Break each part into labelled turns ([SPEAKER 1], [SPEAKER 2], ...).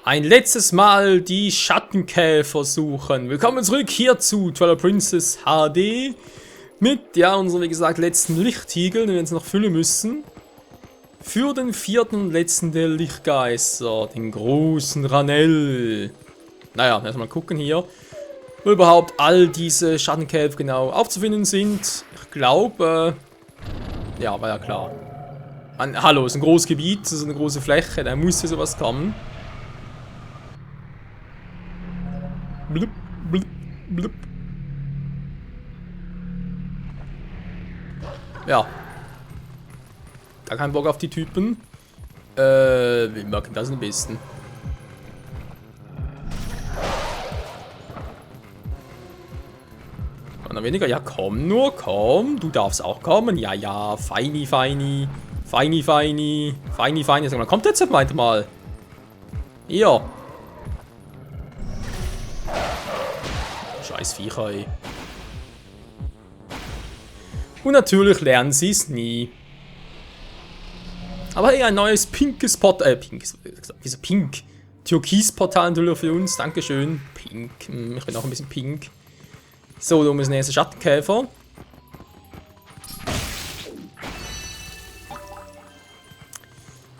[SPEAKER 1] Ein letztes Mal die Schattenkäfer suchen. Willkommen zurück hier zu Twilight Princess HD. Mit, ja, unserem, wie gesagt, letzten Lichtigel, den wir jetzt noch füllen müssen. Für den vierten und letzten der Lichtgeister, den großen Ranell. Naja, erstmal gucken hier, wo überhaupt all diese Schattenkäfer genau aufzufinden sind. Ich glaube, ja, war ja klar. Hallo, ist ein großes Gebiet, das ist eine große Fläche, da muss hier sowas kommen. Blub, blub, blub. Ja. Gar keinen Bock auf die Typen. Wie mag das am besten? Noch weniger? Ja, komm nur, komm. Du darfst auch kommen. Ja, ja, feini, feini. Feini, feini. Feini, feini. Sag mal, kommt jetzt meinte mal. Hier. Scheiß Viecher, ey. Und natürlich lernen sie es nie. Aber hey, ein neues pinkes Portal. Wieso pink? Türkis-Portal natürlich für uns. Dankeschön. Pink. Ich bin auch ein bisschen pink. So, da oben ist der nächste Schattenkäfer.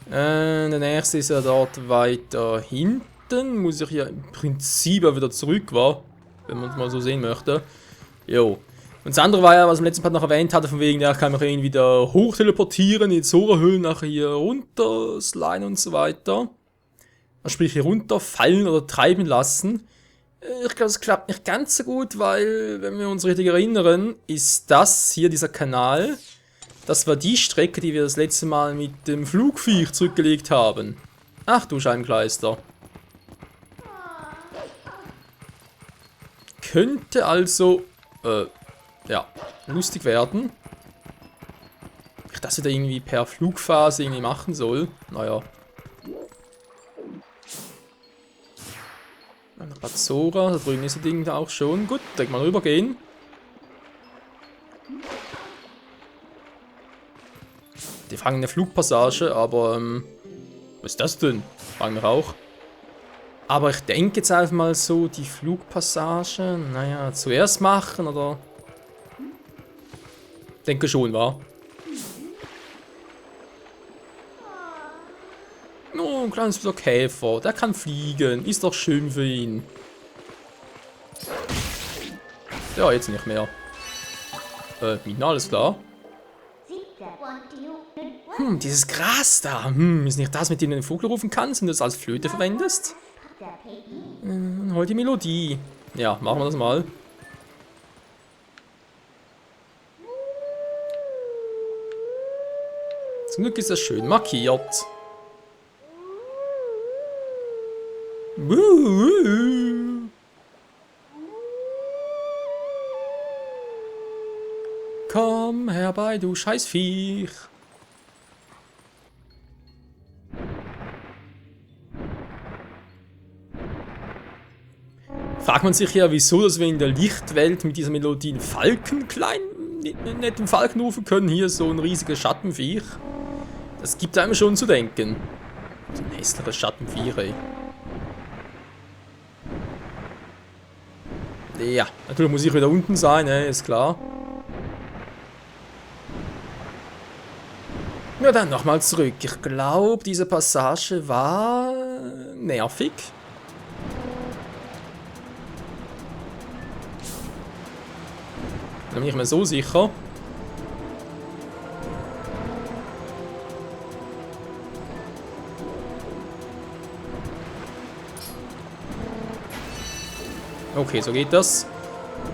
[SPEAKER 1] Der nächste ist ja dort weiter hinten. Muss ich ja im Prinzip auch wieder zurück, war, wenn man es mal so sehen möchte. Jo. Und das andere war ja, was ich im letzten Part noch erwähnt hatte, von wegen, ja, kann man ihn wieder hoch teleportieren, in die Zora-Höhlen, nachher hier runter sliden und so weiter. Also sprich hier runter fallen oder treiben lassen. Ich glaube, es klappt nicht ganz so gut, weil, wenn wir uns richtig erinnern, ist das hier, dieser Kanal, das war die Strecke, die wir das letzte Mal mit dem Flugviech zurückgelegt haben. Ach du Scheibenkleister. Könnte also, ja, lustig werden. Ich das wieder irgendwie per Flugphase irgendwie machen soll. Naja. Nach Bad Zora, da drüben ist das Ding da auch schon. Gut, direkt mal rübergehen. Die fangen eine Flugpassage, aber, was ist das denn? Fragen wir auch. Aber ich denke jetzt einfach mal so, die Flugpassage, naja, zuerst machen, oder? Denke schon, wa? Oh, ein kleines bisschen Käfer, der kann fliegen, ist doch schön für ihn. Ja, jetzt nicht mehr. Mina, alles klar. Dieses Gras da, ist nicht das, mit dem du den Vogel rufen kannst und du das als Flöte verwendest? Hol die Melodie. Ja, machen wir das mal. Zum Glück ist das schön markiert. Komm herbei, du Scheißviech. Fragt man sich ja, wieso, dass wir in der Lichtwelt mit dieser Melodie einen Falken nicht den Falken rufen können. Hier so ein riesiges Schattenviech. Das gibt einem schon zu denken. So ein hässliches Schattenviech, ey. Ja, natürlich muss ich wieder unten sein, ist klar. Ja, dann nochmal zurück. Ich glaube, diese Passage war nervig. Da bin ich mir so sicher. Okay, so geht das.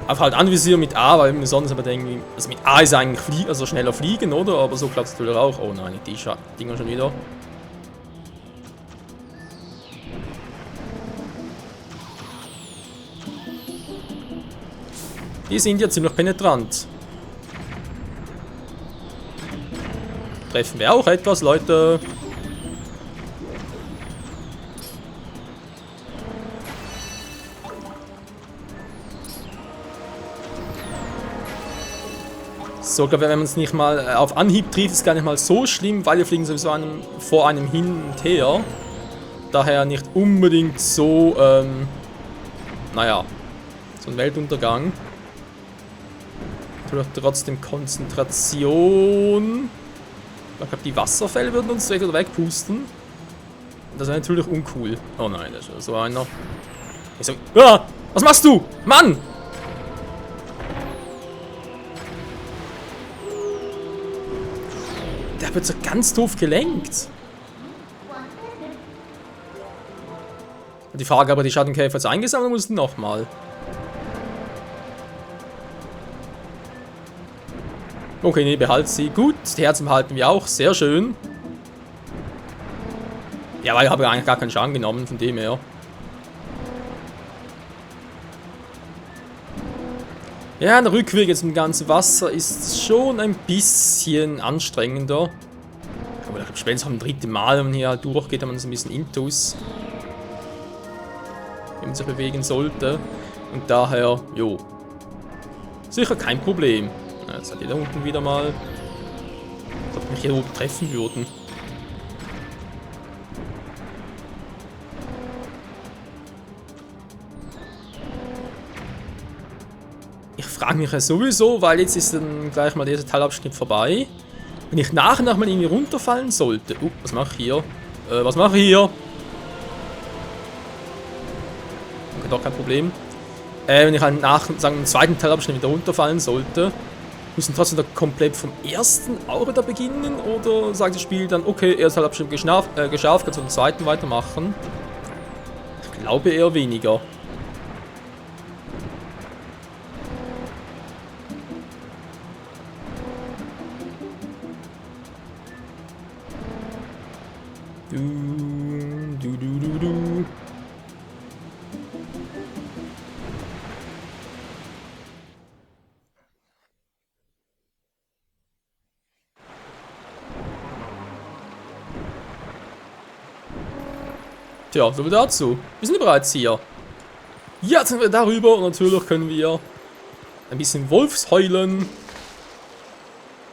[SPEAKER 1] Einfach halt anvisieren mit A, weil wir sonst aber denken, also mit A ist eigentlich also schneller fliegen, oder? Aber so klappt es natürlich auch. Oh nein, die Dinger schon wieder. Die sind ja ziemlich penetrant. Treffen wir auch etwas, Leute. So, ich glaube, wenn man es nicht mal auf Anhieb trifft, ist es gar nicht mal so schlimm, weil wir fliegen sowieso vor einem hin und her. Daher nicht unbedingt so, naja, so ein Weltuntergang. Natürlich trotzdem Konzentration. Ich glaube, die Wasserfälle würden uns direkt wieder wegpusten. Das wäre natürlich uncool. Oh nein, das ist so einer. Ich so, ah, was machst du? Mann! Der wird so ganz doof gelenkt. Die Frage, aber die Schattenkäfer jetzt eingesammelt mussten nochmal. Okay, nee, behalt sie. Gut, die Herzen behalten wir auch. Sehr schön. Ja, weil ich habe eigentlich gar keinen Schaden genommen, von dem her. Ja, der Rückweg jetzt im ganzen Wasser ist schon ein bisschen anstrengender. Aber ich glaube, spätestens am dritten Mal, wenn man hier halt durchgeht, hat man so ein bisschen Intus. Wenn man sich bewegen sollte. Und daher, jo. Sicher kein Problem. Ja, jetzt hat die da unten wieder mal. Als ob mich hier oben treffen würden. Ich frage mich ja sowieso, weil jetzt ist dann gleich mal dieser Teilabschnitt vorbei. Wenn ich nachher noch mal irgendwie runterfallen sollte. Was mache ich hier? Was mache ich hier? Okay, doch kein Problem. Wenn ich halt nach, sagen, dem zweiten Teilabschnitt wieder runterfallen sollte, müssen trotzdem da komplett vom ersten auch wieder beginnen? Oder sagt das Spiel dann, okay, erster Teilabschnitt geschafft, kannst du den zweiten weitermachen? Ich glaube eher weniger. Du. Tja, so viel dazu. Wir sind bereits hier. Jetzt sind wir darüber und natürlich können wir ein bisschen Wolfsheulen.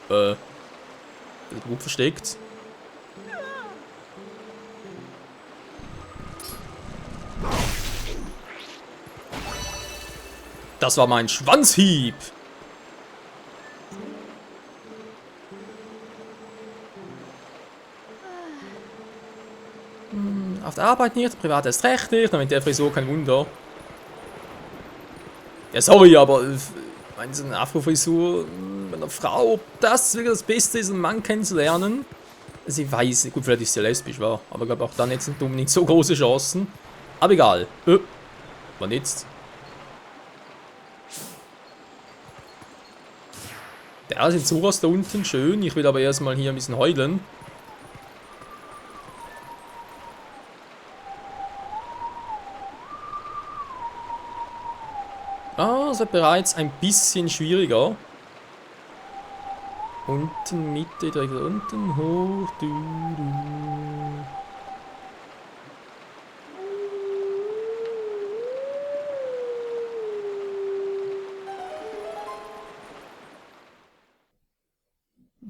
[SPEAKER 1] Gut versteckt. Das war mein Schwanzhieb. Auf der Arbeit nicht, privat erst recht nicht, damit der Frisur kein Wunder. Ja, sorry, aber meine, so eine Afro-Frisur mit einer Frau, ob das wirklich das Beste ist, einen Mann kennenzulernen. Also ich weiß nicht, gut, vielleicht ist sie lesbisch, war, aber ich glaube auch dann jetzt nicht unbedingt so große Chancen. Aber egal. Wann jetzt? Der sieht so aus da unten, schön. Ich will aber erstmal hier ein bisschen heulen. Ah, das wird bereits ein bisschen schwieriger. Unten, Mitte, direkt unten, hoch,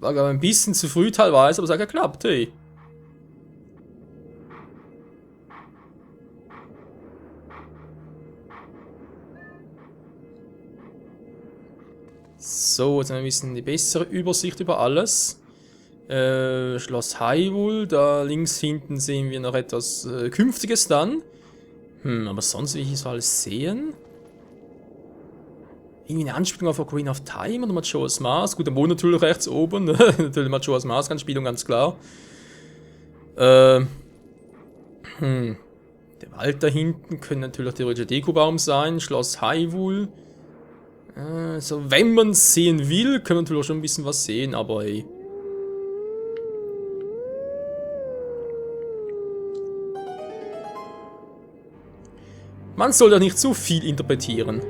[SPEAKER 1] War aber ein bisschen zu früh teilweise, aber es hat geklappt, hey. So, jetzt haben wir ein bisschen die bessere Übersicht über alles. Schloss Hyrule, da links hinten sehen wir noch etwas Künftiges dann. Aber sonst will ich so alles sehen. Irgendwie eine Anspielung auf Ocarina of Time oder Majora's Mask. Gut, der wohnt natürlich rechts oben. Natürlich Majora's Mask Anspielung, ganz klar. Der Wald da hinten könnte natürlich der theoretische Dekobaum sein. Schloss Hyrule. So, wenn man es sehen will, können wir natürlich auch schon ein bisschen was sehen, aber hey. Man soll ja nicht zu viel interpretieren.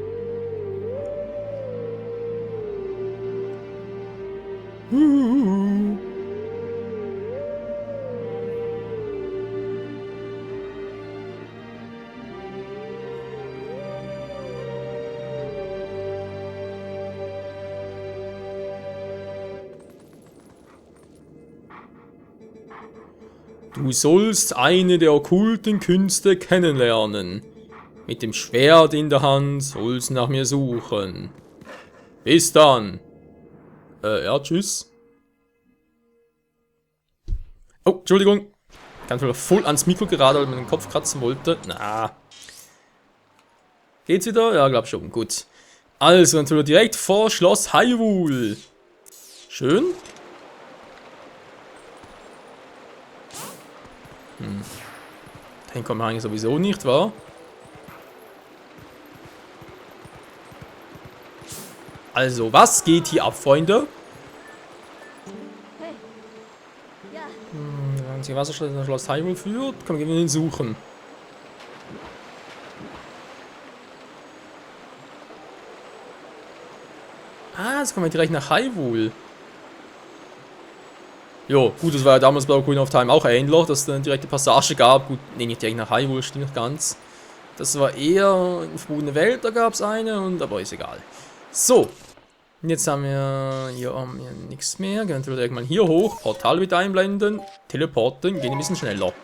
[SPEAKER 1] Du sollst eine der okkulten Künste kennenlernen. Mit dem Schwert in der Hand sollst du nach mir suchen. Bis dann. Ja, tschüss. Oh, Entschuldigung. Ganz voll ans Mikro gerade, weil ich mir den Kopf kratzen wollte. Na. Geht's wieder? Ja, glaub schon. Gut. Also, natürlich direkt vor Schloss Hyrule. Schön. Den kommen wir eigentlich sowieso nicht, wahr? Also, was geht hier ab, Freunde? Der einzige Wasserschloss, das Schloss Hyrule führt. Komm, gehen wir ihn suchen. Ah, jetzt kommen wir direkt nach Hyrule. Jo, gut, das war ja damals bei Ocarina of Time auch ähnlich, dass es eine direkte Passage gab. Gut, nee, nicht direkt nach Hyrule, stimmt nicht ganz. Das war eher in Verbotene Welt, da gab es eine, aber ist egal. So. Und jetzt haben wir hier nichts mehr. Gehen wir direkt mal hier hoch. Portal wieder einblenden. Teleporten. Gehen ein bisschen schneller.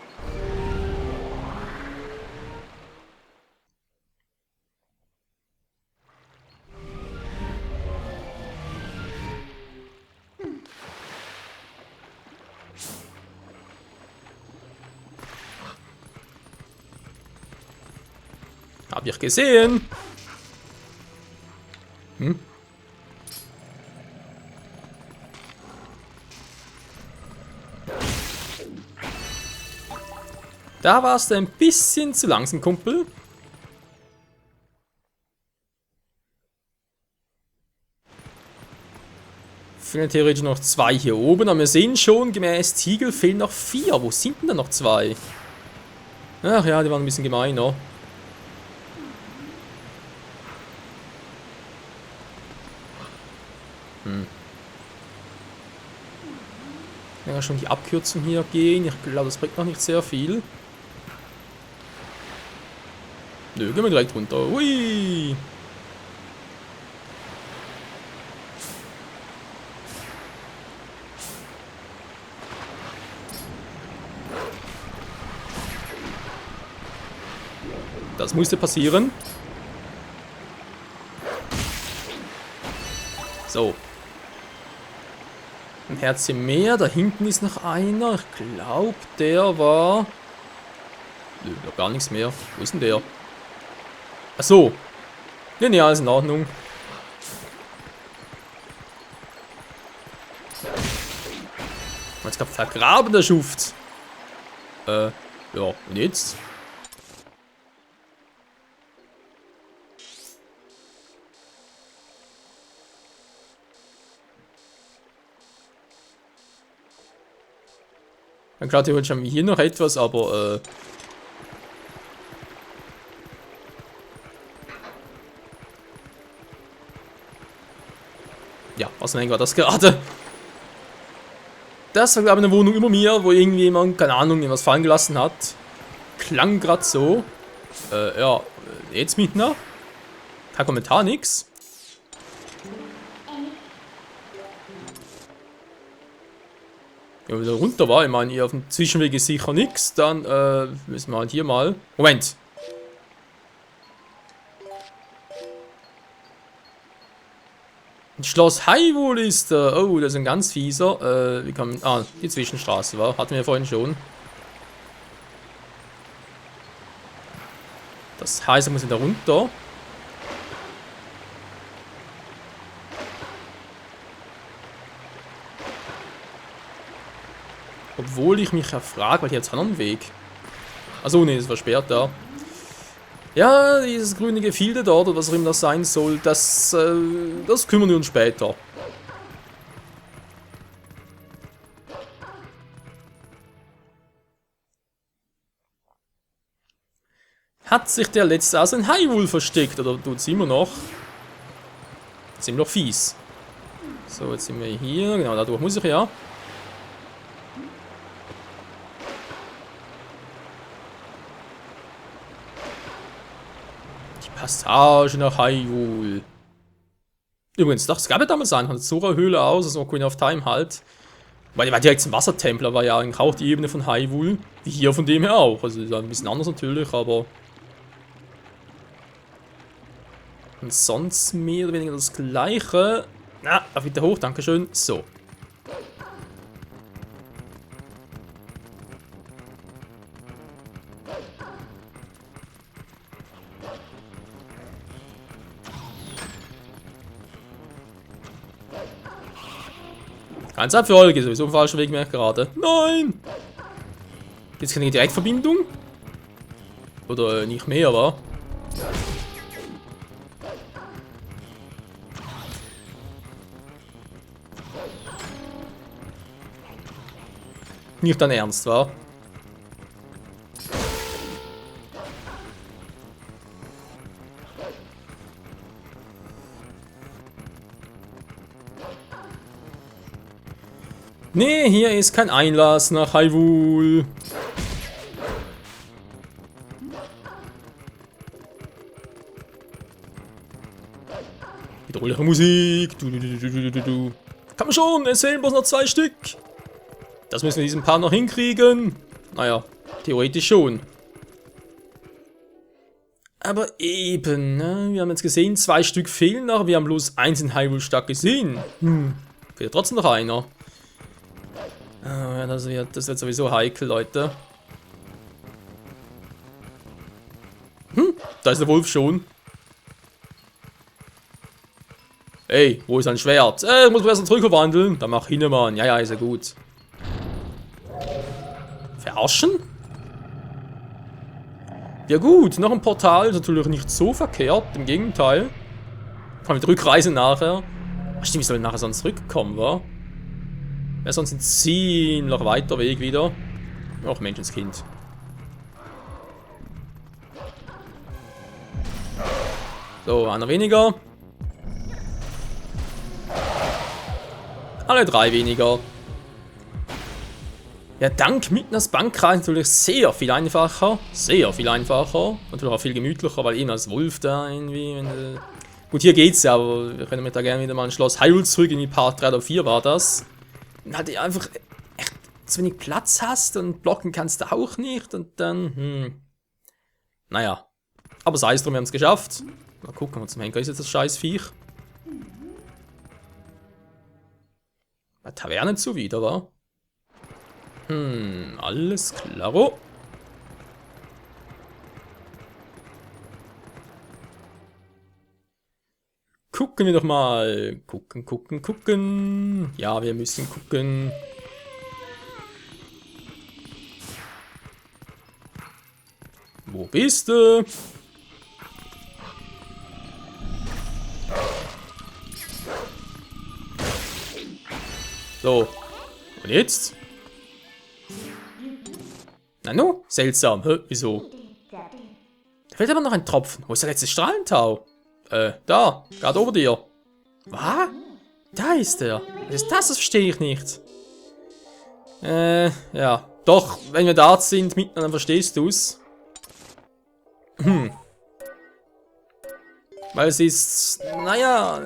[SPEAKER 1] Hab ich gesehen. Da warst du ein bisschen zu langsam, Kumpel. Fehlen theoretisch noch 2 hier oben, aber wir sehen schon, gemäß Tiegel fehlen noch 4. Wo sind denn da noch 2? Ach ja, die waren ein bisschen gemeiner. Ich kann ja schon die Abkürzung hier gehen. Ich glaube, das bringt noch nicht sehr viel. Nö, gehen wir direkt runter. Hui! Das musste passieren. So. Ein Herzchen mehr. Da hinten ist noch einer. Ich glaube, der war... Nö, da gar nichts mehr. Wo ist denn der? Ach so. Ja, nee, alles in Ordnung. Jetzt gab vergraben, der Schuft. Ja, und jetzt? Dann klar, theoretisch haben wir hier noch etwas, aber ja, was war das gerade? Das war, glaube ich, eine Wohnung über mir, wo irgendwie jemand, keine Ahnung, irgendwas fallen gelassen hat. Klang gerade so. Ja, jetzt mit nach. Kein Kommentar, nix. Ja, wieder runter war. Ich meine, hier auf dem Zwischenweg ist sicher nichts. Dann müssen wir halt hier mal. Moment. Ein Schloss Hyrule ist da. Oh, das ist ein ganz fieser. Wie kann man. Ah, die Zwischenstraße war. Hatten wir vorhin schon. Das heißt, er muss da runter. Obwohl ich mich ja frage, weil hier jetzt einen Weg. Achso, nee, das war später. Ja, dieses grüne Gefilde dort, oder was auch immer das sein soll, das kümmern wir uns später. Hat sich der letzte also in Hyrule versteckt, oder tut es immer noch? Ziemlich fies. So, jetzt sind wir hier, genau, dadurch muss ich ja. Passage nach Hyrule. Übrigens, das gab ja damals einen, hat Zora Höhle aus, also Ocarina of Time halt. Weil die war direkt zum Wassertempler, war ja eigentlich auch die Ebene von Hyrule. Wie hier von dem her auch. Also ist ein bisschen anders natürlich, aber. Und sonst mehr oder weniger das gleiche. Na, auf wieder hoch, dankeschön. So. Ganz für geht sowieso ein falscher Weg mehr gerade. Nein! Jetzt keine Direktverbindung? Oder nicht mehr, wa? Nicht dein Ernst, wa? Nee, hier ist kein Einlass nach Hyrule. Bedrohliche Musik. Du. Kann man schon, es fehlen bloß noch 2 Stück. Das müssen wir diesen Part noch hinkriegen. Naja, theoretisch schon. Aber eben, ne? Wir haben jetzt gesehen, 2 Stück fehlen noch. Wir haben bloß 1 in Hyrule Stadt gesehen. Fehlt trotzdem noch einer. Das wird sowieso heikel, Leute. Da ist der Wolf schon. Ey, wo ist ein Schwert? Ich muss mich erst zurückverwandeln. Dann mach hin, Mann. Ja, ist ja gut. Verarschen? Ja gut, noch ein Portal ist natürlich nicht so verkehrt. Im Gegenteil. Vor allem mit Rückreise nachher. Ach stimmt, ich soll nachher sonst zurückkommen, wa? Wäre sonst ein ziemlich weiter Weg wieder. Ach, Menschenskind. So, einer weniger. Alle 3 weniger. Ja, dank Midnas Bankkreis natürlich sehr viel einfacher. Sehr viel einfacher. Natürlich auch viel gemütlicher, weil eben als Wolf da irgendwie. Gut, hier geht's ja, aber wir können mit da gerne wieder mal ein Schloss Hyrule zurück. In die Part 3 oder 4 war das. Und halt einfach echt zu wenig Platz hast und blocken kannst du auch nicht und dann, Naja. Aber sei es drum, wir haben es geschafft. Mal gucken, was zum Henker ist jetzt das scheiß Viech. Bei Taverne zu wieder, wa? Alles klaro. Gucken wir doch mal. Gucken. Ja, wir müssen gucken. Wo bist du? So. Und jetzt? Nanu? Seltsam. Wieso? Da fehlt aber noch ein Tropfen. Wo ist der letzte Strahlentau? Da. Gerade ober dir. Was? Da ist er. Was ist das? Das verstehe ich nicht. Ja. Doch, wenn wir da sind, mitten, dann verstehst du's. Weil es ist, naja,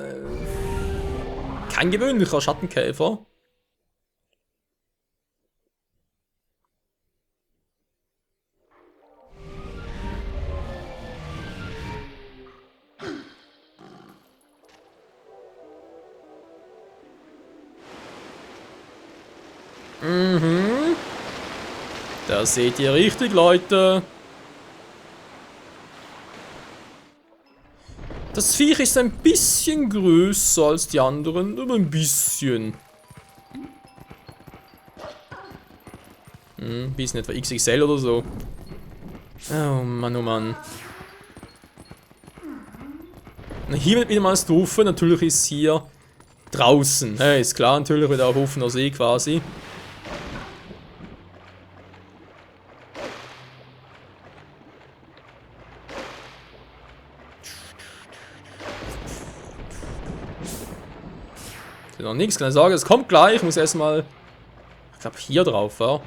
[SPEAKER 1] kein gewöhnlicher Schattenkäfer. Da seht ihr richtig, Leute. Das Viech ist ein bisschen größer als die anderen, aber ein bisschen. Bisschen etwa XXL oder so. Oh Mann, oh Mann. Na, hier wird wieder mal das Doofe. Natürlich ist hier draußen. Hey, ist klar, natürlich wieder auf offener See quasi. Noch nichts, keine Sorge, es kommt gleich. Ich muss erstmal. Ich glaube hier drauf, ja.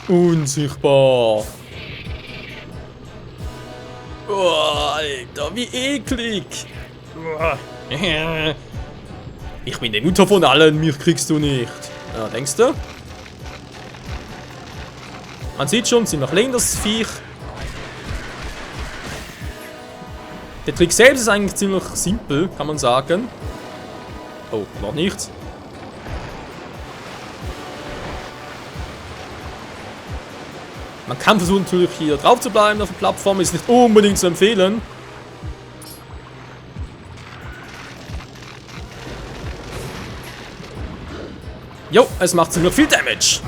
[SPEAKER 1] Unsichtbar. Oh, Alter, wie eklig. Ich bin die Mutter von allen, mich kriegst du nicht. Ja, denkst du? Man sieht schon, ziemlich klein das Viech. Der Trick selbst ist eigentlich ziemlich simpel, kann man sagen. Oh, noch nichts. Man kann versuchen natürlich hier drauf zu bleiben auf der Plattform, ist nicht unbedingt zu empfehlen. Jo, es macht ziemlich viel Damage.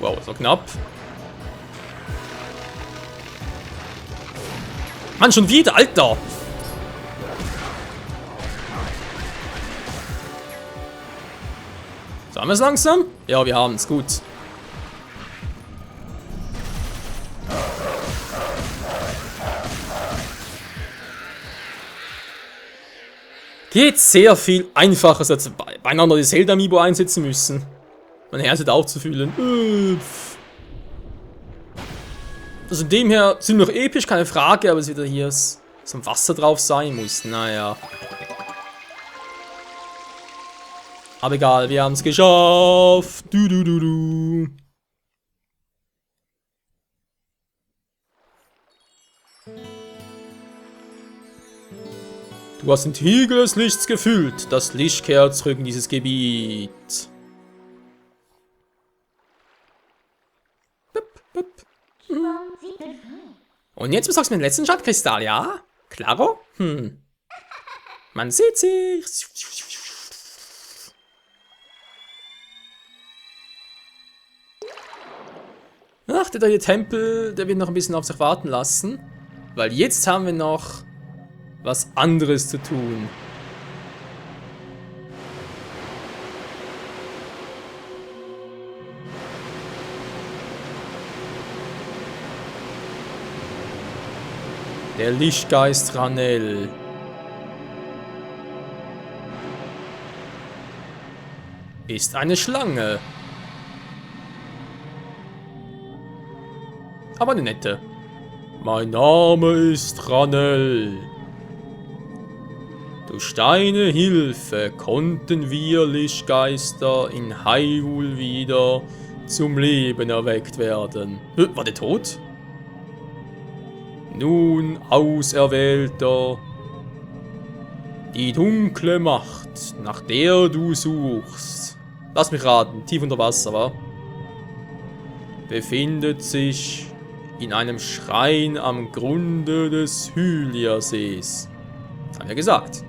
[SPEAKER 1] Wow, so knapp. Mann, schon wieder, Alter! So, haben wir es langsam? Ja, wir haben es, gut. Geht sehr viel einfacher, als beieinander die Zelda-Amiibo einsetzen müssen. Mein Herz hat auch zu fühlen. Also in dem her ziemlich episch, keine Frage, aber es wieder hier so Wasser drauf sein muss. Naja. Aber egal, wir haben es geschafft. Du. Du hast den Tiegel des Lichts gefühlt. Das Licht kehrt zurück in dieses Gebiet. Und jetzt besorgst du mir den letzten Schatzkristall, ja? Klaro? Man sieht sich. Ach, der neue Tempel, der wird noch ein bisschen auf sich warten lassen. Weil jetzt haben wir noch was anderes zu tun. Der Lichtgeist Ranel. Ist eine Schlange. Aber eine nette. Mein Name ist Ranel. Durch deine Hilfe konnten wir Lichtgeister in Hyrule wieder zum Leben erweckt werden. War der tot? Nun, Auserwählter, die dunkle Macht, nach der du suchst, lass mich raten, tief unter Wasser, wa? Befindet sich in einem Schrein am Grunde des Hylia-Sees. Haben wir gesagt.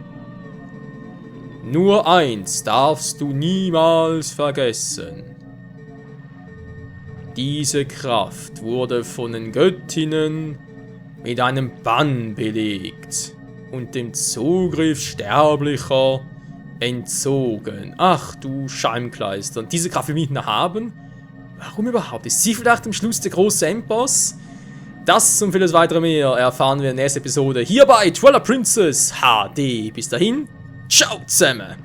[SPEAKER 1] Nur eins darfst du niemals vergessen. Diese Kraft wurde von den Göttinnen mit einem Bann belegt und dem Zugriff Sterblicher entzogen. Ach du Scheimkleister. Und diese Kraft will ich nicht haben? Warum überhaupt? Ist sie vielleicht am Schluss der große Endboss? Das und vieles weitere mehr erfahren wir in der nächsten Episode hier bei Twilight Princess HD. Bis dahin, ciao zusammen!